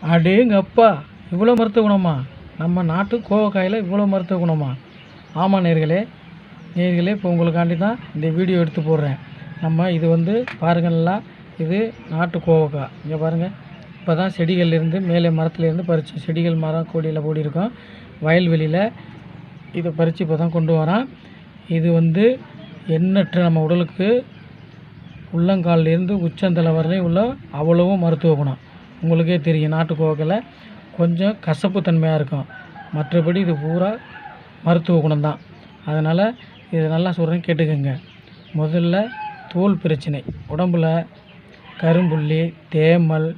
அடேங்கப்பா! இவ்வளோ மருத்துவ குணமா? நம்ம நாட்டு கோவக்காயில இவ்வளோ மருத்துவ குணமா? ஆமாம் நேயர்களே, இப்போ உங்களுக்காண்டி தான் இந்த வீடியோ எடுத்து போடுறேன். இது வந்து பாருங்க நல்லா, இது நாட்டு கோவக்காய். இங்கே பாருங்கள், இப்போ தான் செடிகள்லேருந்து மேலே மரத்துலேருந்து பறித்து செடிகள் மரம் கொடியில் போடியிருக்கோம். வயல்வெளியில் இதை பறித்து இப்போ தான் கொண்டு வரோம். இது வந்து எண்ணற்ற நம்ம உடலுக்கு உள்ளங்கால்லேருந்து உச்சந்தலை வரலையும் உள்ள அவ்வளவும் மருத்துவ குணம். உங்களுக்கே தெரியும், நாட்டு கோவக்காயில் கொஞ்சம் கசப்பு தன்மையாக இருக்கும். மற்றபடி இது பூரா மருத்துவ குணம் தான். அதனால் இதை நல்லா சொல்கிறேன், கேட்டுக்கோங்க. முதல்ல தோல் பிரச்சனை, உடம்பில் கரும்புள்ளி, தேமல்,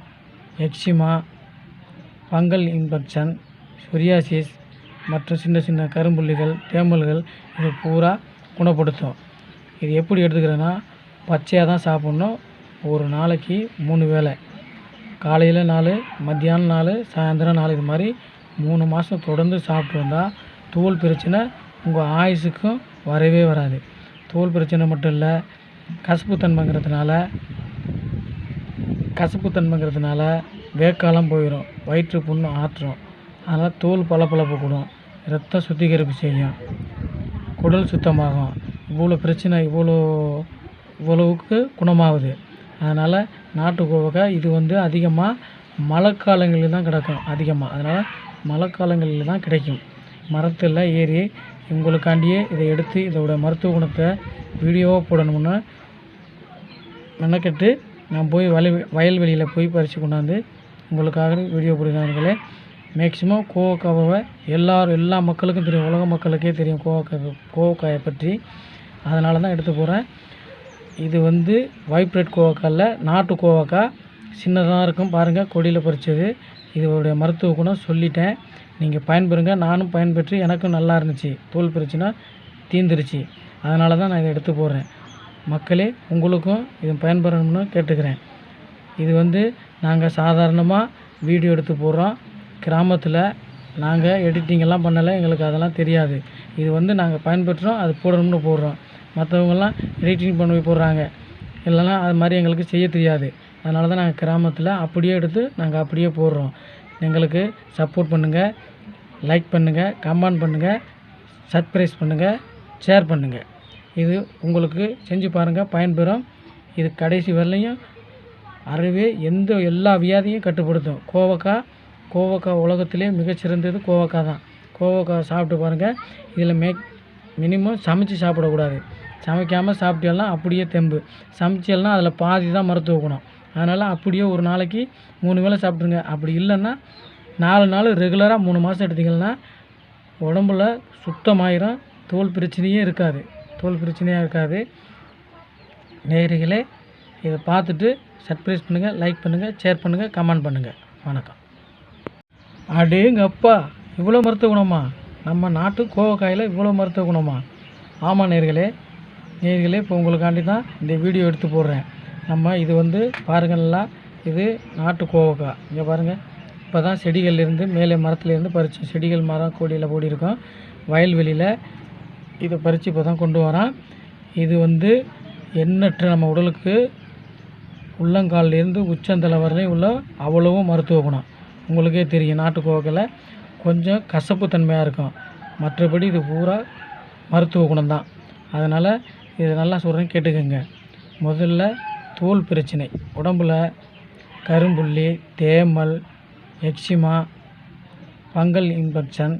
எக்ஸிமா, ஃபங்கல் இன்ஃபெக்ஷன், சொரியாசிஸ் மற்றும் சின்ன சின்ன கரும்புள்ளிகள், தேமல்கள் இது பூரா குணப்படுத்தும். இது எப்படி எடுத்துக்கிறேன்னா, பச்சையாக தான் சாப்பிட்ணும். ஒரு நாளைக்கு 3 வேளை, காலையில் 4, மத்தியானம் 4, சாயந்தரம் 4, இது மாதிரி 3 மாதம் தொடர்ந்து சாப்பிட்டு வந்தால் தோல் பிரச்சனை உங்கள் ஆயுசுக்கும் வரவே வராது. தோல் பிரச்சனை மட்டும் இல்லை, கசப்புத்தன்மைங்கிறதுனால வேக்காலம் போயிடும், வயிற்று புண்ணு ஆற்றும். அதனால் தோல் பளபளப்பு கூடும், ரத்தம் சுத்திகரிப்பு செய்யும், குடல் சுத்தமாகும். இவ்வளோ பிரச்சனை இவ்வளவுக்கு குணமாகுது. அதனால் நாட்டு கோவக்காய் இது வந்து அதிகமாக மழைக்காலங்களில் தான் கிடைக்கும். அதனால் மழைக்காலங்களில் தான் கிடைக்கும். மரத்தில் ஏறி உங்களுக்காண்டியே இதை எடுத்து இதோட மருத்துவ குணத்தை வீடியோவாக போடணும்னு மெனக்கெட்டு நான் போய் வயல்வெளியில் போய் பறித்து கொண்டாந்து உங்களுக்காக வீடியோ போடுகிறார்களே. மேக்ஸிமம் கோவக்காவை எல்லா மக்களுக்கும் தெரியும், உலக மக்களுக்கே தெரியும் கோவக்காயை பற்றி. அதனால தான் எடுத்து போகிறேன். இது வந்து வைப்ரேட் கோவக்காயில் நாட்டு கோவக்காய் சின்னதாக இருக்கும் பாருங்கள், கொடியில் பறித்தது. இதோடைய மருத்துவ குணம் சொல்லிட்டேன், நீங்கள் பயன்பெறுங்க. நானும் பயன்பெற்று எனக்கும் நல்லா இருந்துச்சு, தோல் பிரச்சனை தீர்ந்துருச்சு. அதனால தான் நான் இதை எடுத்து போடுறேன். மக்களே, உங்களுக்கும் இது பயன்பெறணும்னு கேட்டுக்கிறேன். இது வந்து நாங்கள் சாதாரணமாக வீடியோ எடுத்து போடுறோம். கிராமத்தில் நாங்கள் எடிட்டிங்கெல்லாம் பண்ணலை, எங்களுக்கு அதெல்லாம் தெரியாது. இது வந்து நாங்கள் பயன்பெற்றோம், அது போடணும்னு போடுறோம். மற்றவங்கெல்லாம் எடிட்டிங் பண்ணி போடுறாங்க, இல்லைன்னா அது மாதிரி எங்களுக்கு செய்ய தெரியாது. அதனால தான் நாங்கள் கிராமத்தில் அப்படியே எடுத்து நாங்கள் அப்படியே போடுறோம். எங்களுக்கு சப்போர்ட் பண்ணுங்கள், லைக் பண்ணுங்கள், கமெண்ட் பண்ணுங்கள், சப்ஸ்கிரைப் பண்ணுங்கள், ஷேர் பண்ணுங்கள். இது உங்களுக்கு செஞ்சு பாருங்கள், பயன்பெறும். இது கடைசி வரலையும் அறவே எல்லா வியாதியும் கட்டுப்படுத்தும். கோவக்காய் உலகத்திலே மிகச்சிறந்தது கோவக்காய் தான். கோவக்காய் சாப்பிட்டு பாருங்கள். இதில் மினிமம் சமைச்சு சாப்பிடக்கூடாது. சமைக்காமல் சாப்பிட்டேல்லாம் அப்படியே தெம்பு, சமைச்சேல்லாம் அதில் பாதி தான் மருத்துவ குணம். அதனால் அப்படியே ஒரு நாளைக்கு 3 வேளை சாப்பிட்ருங்க. அப்படி இல்லைன்னா 4 நாள் ரெகுலராக 3 மாதம் எடுத்திங்கன்னா உடம்புல சுத்தமாயிரும், தோல் பிரச்சனையே இருக்காது. நேயர்களே, இதை பார்த்துட்டு சப்ஸ்கிரைப் பண்ணுங்கள், லைக் பண்ணுங்கள், ஷேர் பண்ணுங்கள், கமெண்ட் பண்ணுங்கள். வணக்கம். அடேங்கப்பா! இவ்வளோ மருத்துவ குணமா? நம்ம நாட்டு கோவக்காயில் இவ்வளோ மருத்துவ குணமா? ஆமாம் நேயர்களே, இப்போ உங்களுக்காண்டி தான் இந்த வீடியோ எடுத்து போடுறேன். இது வந்து பாருங்க நல்லா, இது நாட்டு கோவக்காய். இங்கே பாருங்கள், இப்போ தான் செடிகள்லேருந்து மேலே மரத்துலேருந்து பறித்து செடிகள் மரம் கொடியில் போடியிருக்கோம். வயல்வெளியில் இதை பறித்து இப்போ தான் கொண்டு வரோம். இது வந்து எண்ணற்ற நம்ம உடலுக்கு உள்ளங்கால்லேருந்து உச்சந்தலை வரலையும் உள்ள அவ்வளவும் மருத்துவ குணம். உங்களுக்கே தெரியும், நாட்டு கோவக்காயில் கொஞ்சம் கசப்பு தன்மையாக இருக்கும். மற்றபடி இது பூரா மருத்துவ குணம் தான். அதனால் இதை நல்லா சொல்கிறேன், கேட்டுக்கோங்க. முதல்ல தோல் பிரச்சனை, உடம்பில் கரும்புள்ளி, தேமல், எக்ஸிமா, ஃபங்கல் இன்ஃபெக்ஷன்,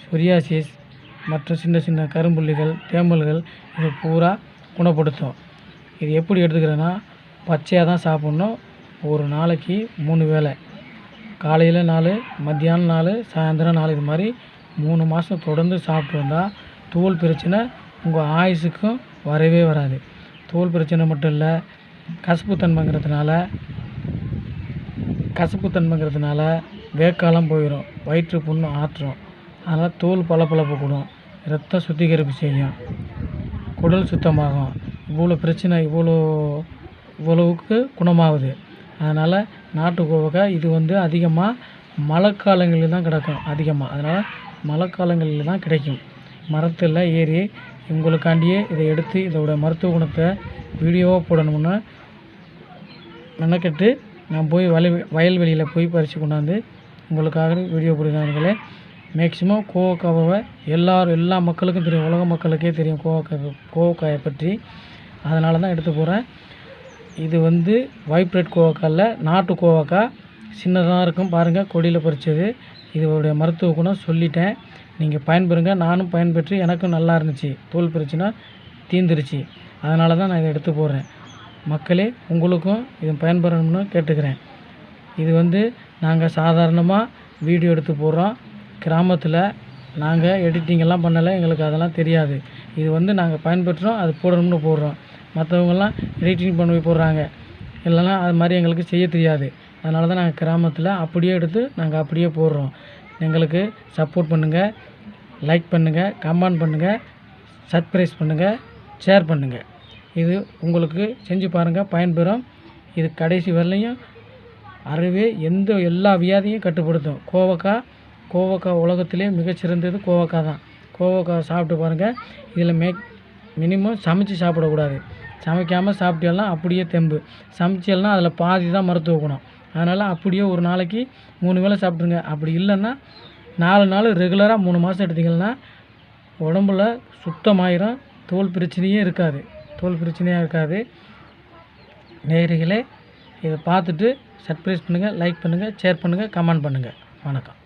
சொரியாசிஸ் மற்றும் சின்ன சின்ன கரும்புள்ளிகள், தேமல்கள் இது பூரா குணப்படுத்தும். இது எப்படி எடுத்துக்கிறேன்னா, பச்சையாக தான் சாப்பிட்ணும். ஒரு நாளைக்கு 3 வேளை, காலையில் 4, மத்தியானம் 4, சாயந்தரம் 4, இது மாதிரி 3 மாதம் தொடர்ந்து சாப்பிட்டு வந்தால் தோல் பிரச்சனை உங்கள் ஆயுசுக்கும் வரவே வராது. தோல் பிரச்சனை மட்டும் இல்லை, கசப்புத்தன்மைங்கிறதுனால வேக்காலம் போயிடும், வயிற்று புண்ணு ஆற்றும். அதனால் தோல் பளபளப்பு கூடும், ரத்தம் சுத்திகரிப்பு செய்யும், குடல் சுத்தமாகும். இவ்வளோ பிரச்சனை இவ்வளவுக்கு குணமாகுது. அதனால் நாட்டு கோவக்காய் இது வந்து அதிகமாக மழைக்காலங்களில் தான் கிடைக்கும். அதனால் மழைக்காலங்களில் தான் கிடைக்கும். மரத்தில் ஏறி உங்களுக்காண்டியே இதை எடுத்து இதோட மருத்துவ குணத்தை வீடியோவாக போடணும்னு மெனக்கெட்டு நான் போய் வயல்வெளியில் போய் பறித்து கொண்டாந்து உங்களுக்காக வீடியோ போடுகிறேன். மேக்ஸிமம் கோவக்காவை எல்லா மக்களுக்கும் தெரியும், உலக மக்களுக்கே தெரியும் கோவக்காயை பற்றி. அதனால தான் எடுத்து போகிறேன். இது வந்து வைப்ரேட் கோவக்காய் இல்லை, நாட்டு கோவக்காய். சின்னதாக இருக்கும் பாருங்கள், கொடியில் பறித்தது. இதோடைய மருத்துவ குணம் சொல்லிட்டேன், நீங்கள் பயன்பெறுங்க. நானும் பயன்பெற்று எனக்கும் நல்லா இருந்துச்சு. தோல் பிரச்சனை தீர்ந்துருச்சு. அதனால தான் நான் இதை எடுத்து போடுறேன். மக்களே, உங்களுக்கும் இது பயன்பெறணும்னு கேட்டுக்கிறேன். இது வந்து நாங்கள் சாதாரணமாக வீடியோ எடுத்து போடுறோம். கிராமத்தில் நாங்கள் எடிட்டிங்கெல்லாம் பண்ணலை, எங்களுக்கு அதெல்லாம் தெரியாது. இது வந்து நாங்கள் பயன்பெற்றோம், அது போடணும்னு போடுறோம். மற்றவங்கெல்லாம் எடிட்டிங் பண்ணி போடுறாங்க, இல்லைன்னா அது மாதிரி எங்களுக்கு செய்ய தெரியாது. அதனால தான் நாங்கள் கிராமத்தில் அப்படியே எடுத்து நாங்கள் அப்படியே போடுறோம். எங்களுக்கு சப்போர்ட் பண்ணுங்கள், லைக் பண்ணுங்கள், கமெண்ட் பண்ணுங்கள், சப்ஸ்கிரைப் பண்ணுங்கள், ஷேர் பண்ணுங்கள். இது உங்களுக்கு செஞ்சு பாருங்கள், பயன்பெறும். இது கடைசி வரலையும் எல்லா வியாதியும் கட்டுப்படுத்தும். கோவக்காய் உலகத்திலே மிகச்சிறந்தது கோவக்காய் தான். கோவக்காய் சாப்பிட்டு பாருங்கள். இதில் மினிமம் சமைச்சு சாப்பிடக்கூடாது. சமைக்காமல் சாப்பிட்டேல்லாம் அப்படியே தெம்பு. சமைச்சேல்னா அதில் பாதி தான் மருத்துவ குணம். அதனால் அப்படியே ஒரு நாளைக்கு 3 வேளை சாப்பிட்ருங்க. அப்படி இல்லைன்னா 4 நாள் ரெகுலராக 3 மாதம் எடுத்திங்கன்னா உடம்புல சுத்தமாயிரும். தோல் பிரச்சனையே இருக்காது. நேயர்களே, இதை பார்த்துட்டு சப்ஸ்கிரைப் பண்ணுங்கள், லைக் பண்ணுங்கள், ஷேர் பண்ணுங்கள், கமெண்ட் பண்ணுங்கள். வணக்கம்.